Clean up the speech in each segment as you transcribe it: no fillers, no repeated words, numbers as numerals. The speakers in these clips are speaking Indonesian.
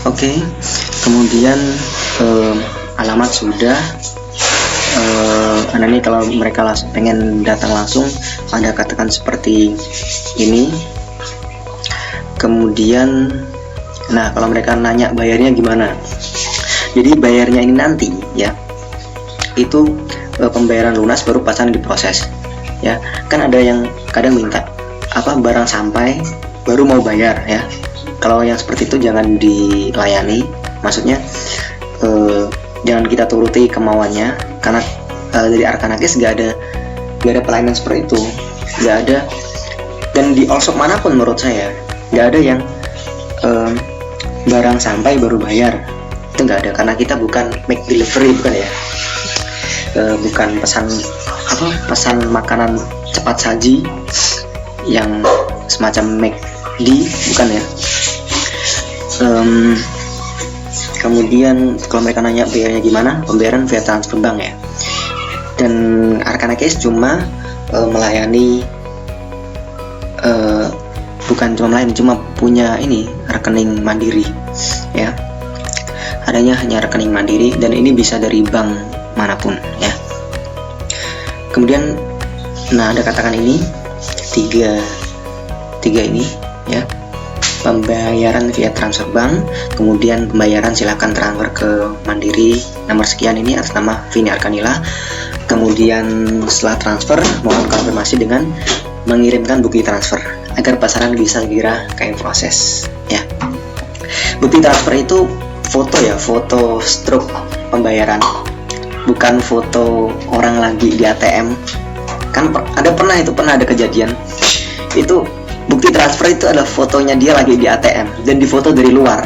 Oke, kemudian alamat sudah. Nah ini kalau mereka pengen datang langsung, Anda katakan seperti ini. Kemudian, nah kalau mereka nanya bayarnya gimana, jadi bayarnya ini nanti ya, itu pembayaran lunas baru pasangan diproses ya. Kan ada yang kadang minta barang sampai baru mau bayar ya. Kalau yang seperti itu jangan dilayani, maksudnya jangan kita turuti kemauannya, karena dari Arkanakis gak ada pelayanan seperti itu, gak ada. Dan di all shop manapun menurut saya gak ada yang barang sampai baru bayar, itu gak ada, karena kita bukan make delivery, bukan ya, bukan pesan makanan cepat saji yang semacam McD, bukan ya. Kemudian kalau mereka nanya bayarnya gimana, pembayaran via transfer bank ya. Dan Arkanakis cuma melayani, bukan cuma melayani, cuma punya ini rekening mandiri ya. Adanya hanya rekening mandiri, dan ini bisa dari bank manapun ya. Kemudian, nah ada katakan ini tiga ini ya. Pembayaran via transfer bank, kemudian pembayaran silakan transfer ke Mandiri nomor sekian ini atas nama Vini Arkanila. Kemudian setelah transfer mohon konfirmasi dengan mengirimkan bukti transfer agar pasaran bisa segera kami proses ya. Bukti transfer itu foto ya, foto struk pembayaran, bukan foto orang lagi di ATM. Kan pernah ada kejadian itu. Bukti transfer itu adalah fotonya dia lagi di ATM dan difoto dari luar,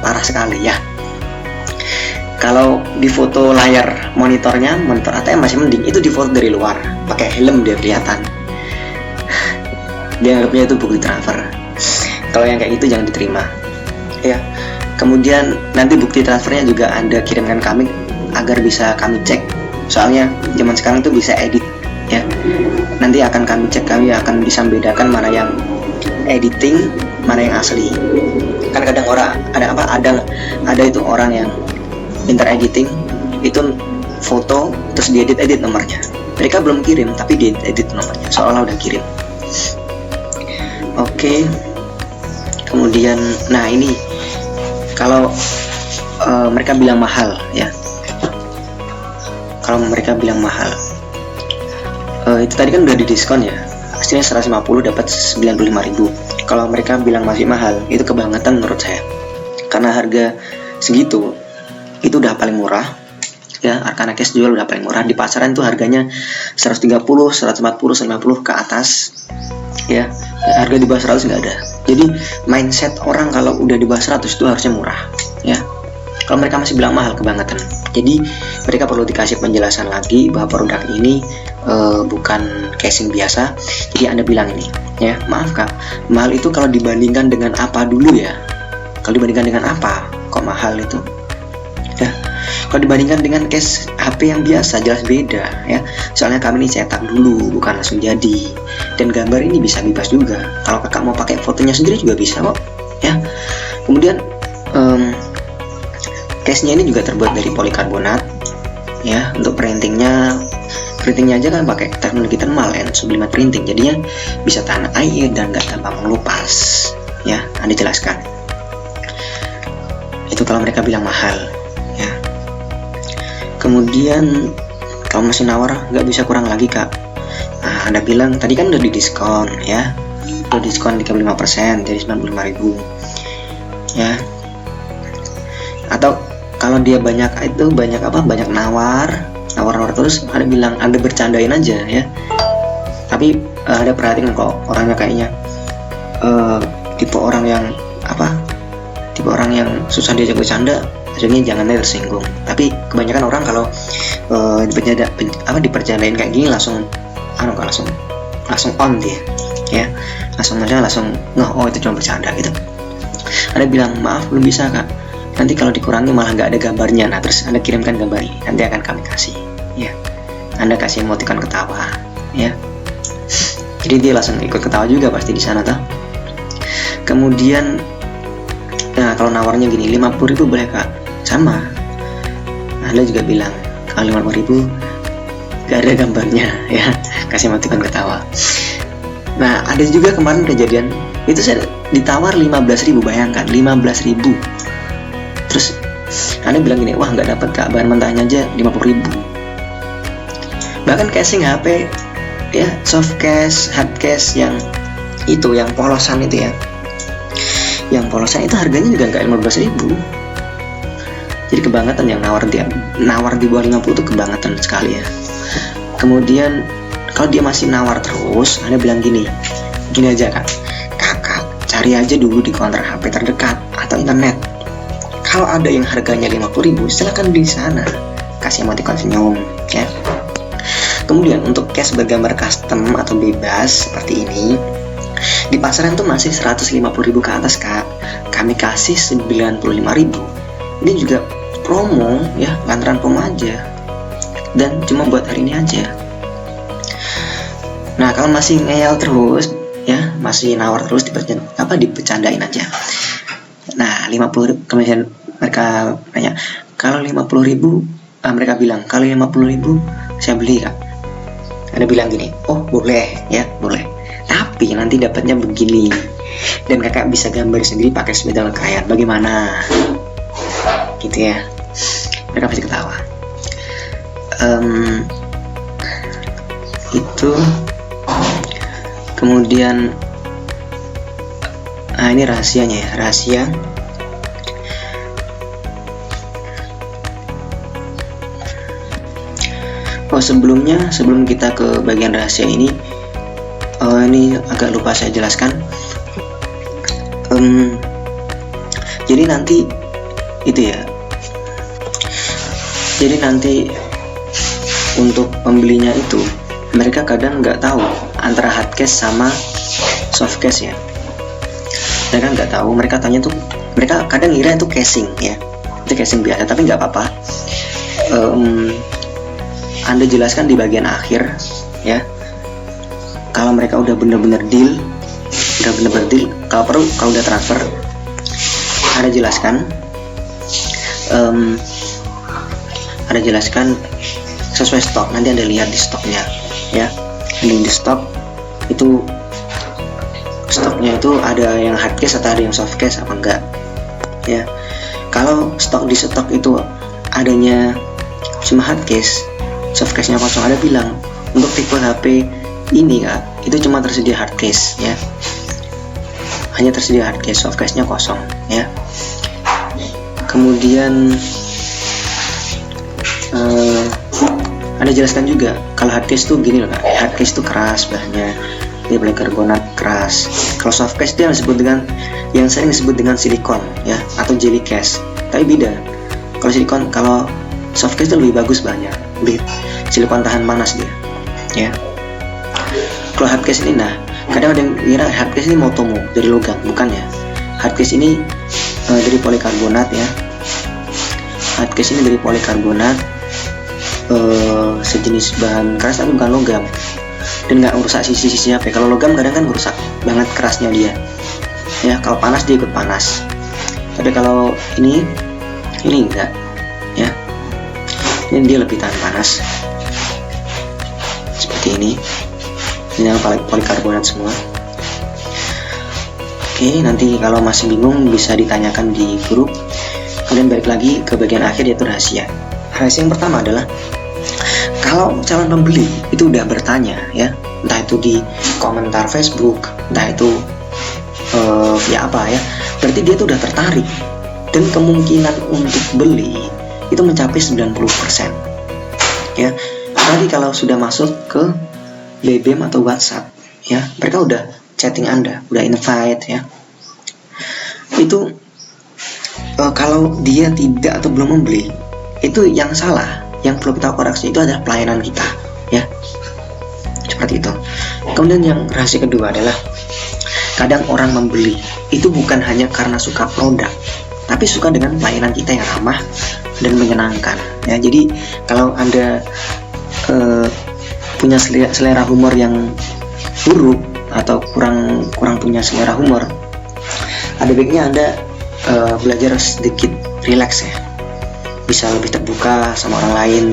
parah sekali ya. Kalau di foto layar monitor ATM masih mending, itu difoto dari luar, pakai helm dia kelihatan. Dia anggapnya itu bukti transfer. Kalau yang kayak gitu jangan diterima ya. Kemudian nanti bukti transfernya juga Anda kirimkan kami agar bisa kami cek, soalnya zaman sekarang tuh bisa edit ya. Nanti akan kami cek, kami akan bisa membedakan mana yang editing, mana yang asli. Kan kadang ada itu orang yang pintar editing, itu foto terus diedit nomornya. Mereka belum kirim tapi diedit nomornya seolah udah kirim. Oke. Kemudian, nah ini kalau mereka bilang mahal ya. Kalau mereka bilang mahal, itu tadi kan udah didiskon ya, aslinya 150 dapat 95.000. Kalau mereka bilang masih mahal, itu kebangetan menurut saya, karena harga segitu itu udah paling murah ya. Arkanakis jual udah paling murah di pasaran, tuh harganya 130, 140, 150 ke atas ya. Harga di bawah 100 nggak ada. Jadi mindset orang kalau udah di bawah 100 itu harusnya murah ya. Kalau mereka masih bilang mahal, kebangetan. Jadi mereka perlu dikasih penjelasan lagi bahwa produk ini bukan casing biasa. Jadi Anda bilang ini ya, maaf Kak, mahal itu kalau dibandingkan dengan apa dulu ya? Kalau dibandingkan dengan apa kok mahal itu ya? Kalau dibandingkan dengan case HP yang biasa jelas beda ya. Soalnya kami ini cetak dulu, bukan langsung jadi. Dan gambar ini bisa bebas juga. Kalau Kakak mau pakai fotonya sendiri juga bisa kok ya. Kemudian case-nya ini juga terbuat dari polikarbonat ya. Untuk printingnya aja kan pakai teknologi thermal and sublimat printing, jadinya bisa tahan air dan gak gampang melupas ya. Anda jelaskan itu kalau mereka bilang mahal ya. Kemudian kalau masih nawar gak bisa kurang lagi Kak, nah Anda bilang tadi kan udah didiskon ya, udah diskon 35% jadi 95.000 ya. Atau kalau dia banyak nawar terus, Anda bilang Anda bercandain aja ya. Tapi Anda perhatikan kok orangnya kayaknya tipe orang yang susah diajak bercanda, akhirnya jangan tersinggung. Tapi kebanyakan orang kalau dipercandain kayak gini langsung on dia ya, langsung oh itu cuma bercanda gitu. Anda bilang maaf belum bisa Kak, nanti kalau dikurangi malah nggak ada gambarnya. Nah terus Anda kirimkan gambar ini, nanti akan kami kasih ya. Anda kasih emoticon ketawa ya, jadi dia langsung ikut ketawa juga pasti di sana toh. Kemudian nah kalau nawarnya gini, 50.000 boleh kak, sama. Anda juga bilang kalau 50.000 gak ada gambarnya ya, kasih emoticon ketawa. Nah ada juga kemarin kejadian itu saya ditawar 15.000, bayangkan 15.000. Terus Anda bilang gini, wah nggak dapat kak, bahan mentahnya aja 50.000. Bahkan casing HP ya, soft case, hard case yang itu, yang polosan itu ya, yang polosan itu harganya juga nggak 15.000. Jadi kebangetan yang nawar di bawah 50 itu kebangetan sekali ya. Kemudian kalau dia masih nawar terus, Anda bilang gini aja kak, kakak cari aja dulu di counter HP terdekat atau internet. Kalau ada yang harganya 50.000, silakan di sana, kasih emoticon senyum ya. Kemudian untuk case bergambar custom atau bebas seperti ini, di pasaran tuh masih 150.000 ke atas kak, kami kasih 95.000. Ini juga promo ya, lantaran promo aja, dan cuma buat hari ini aja. Nah kalau masih ngeyel terus ya, masih nawar terus, dipecandain aja. Nah 50, kemudian mereka nanya, kalau 50.000, mereka bilang kalau 50.000 saya beli kak. Anda bilang gini, oh boleh ya, boleh, tapi nanti dapatnya begini, dan kakak bisa gambar sendiri pakai sepeda lekayan, bagaimana? Gitu ya. Mereka pasti ketawa. Itu kemudian ini rahasianya ya, rahasia. Oh sebelum kita ke bagian rahasia ini agak lupa saya jelaskan. Jadi nanti itu ya, jadi nanti untuk pembelinya itu mereka kadang nggak tahu antara hard case sama soft case ya. Mereka nggak tahu, mereka tanya tuh, mereka kadang ngira itu casing ya, itu casing biasa, tapi nggak apa-apa. Anda jelaskan di bagian akhir ya. Kalau mereka udah bener-bener deal, kalau perlu, kalau udah transfer, Anda jelaskan, sesuai stok. Nanti Anda lihat di stoknya ya, di stok itu, stoknya itu ada yang hard case atau ada yang soft case apa enggak ya. Kalau di stok itu adanya cuma hard case, soft case nya kosong, Ada bilang untuk tipe HP ini kak, itu cuma tersedia hard case ya, hanya tersedia hard case, soft case nya kosong ya. Kemudian Anda jelaskan juga kalau hard case tuh gini loh kak, hard case tuh keras bahannya, dia polikarbonat keras. Kalau soft case dia yang sering disebut dengan silikon ya, atau jelly case, tapi beda. Kalau silikon, kalau soft case itu lebih bagus bahannya, lebih silikon tahan panas dia ya. Kalau hard case ini, nah kadang ada yang kira hard case ini motomo dari logam, bukan ya. Hard case ini dari polikarbonat ya. Hard case ini dari polikarbonat, sejenis bahan keras tapi bukan logam, dan nggak merusak sisi-sisi HP. Kalau logam kadang kan merusak banget kerasnya dia ya, kalau panas dia ikut panas, tapi kalau ini enggak ya, ini dia lebih tahan panas seperti ini polikarbonat semua. Oke, nanti kalau masih bingung bisa ditanyakan di grup. Kalian balik lagi ke bagian akhir, yaitu rahasia. Rahasia yang pertama adalah kalau calon pembeli itu udah bertanya ya, entah itu di komentar Facebook, entah itu via apa ya, berarti dia tuh udah tertarik, dan kemungkinan untuk beli itu mencapai 90% ya. Tadi kalau sudah masuk ke BBM atau WhatsApp ya, mereka udah chatting Anda, udah invite ya. Itu kalau dia tidak atau belum membeli, itu yang salah, yang perlu kita koreksi itu adalah pelayanan kita ya, seperti itu. Kemudian yang rahasia kedua adalah kadang orang membeli itu bukan hanya karena suka produk, tapi suka dengan pelayanan kita yang ramah dan menyenangkan ya. Jadi kalau Anda punya selera humor yang buruk atau kurang punya selera humor, ada baiknya Anda belajar sedikit relax ya, bisa lebih terbuka sama orang lain,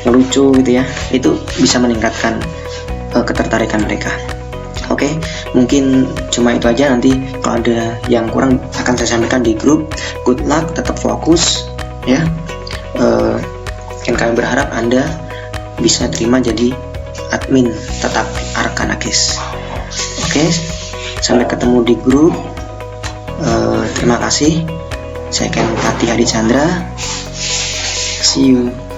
ngelucu gitu ya, itu bisa meningkatkan ketertarikan mereka. Oke, mungkin cuma itu aja. Nanti kalau ada yang kurang akan saya sampaikan di grup. Good luck, tetap fokus ya. Dan kami berharap Anda bisa terima jadi admin tetap Arkanagis. Oke, sampai ketemu di grup. Terima kasih. Saya Ken Pati Hadi Chandra. See you.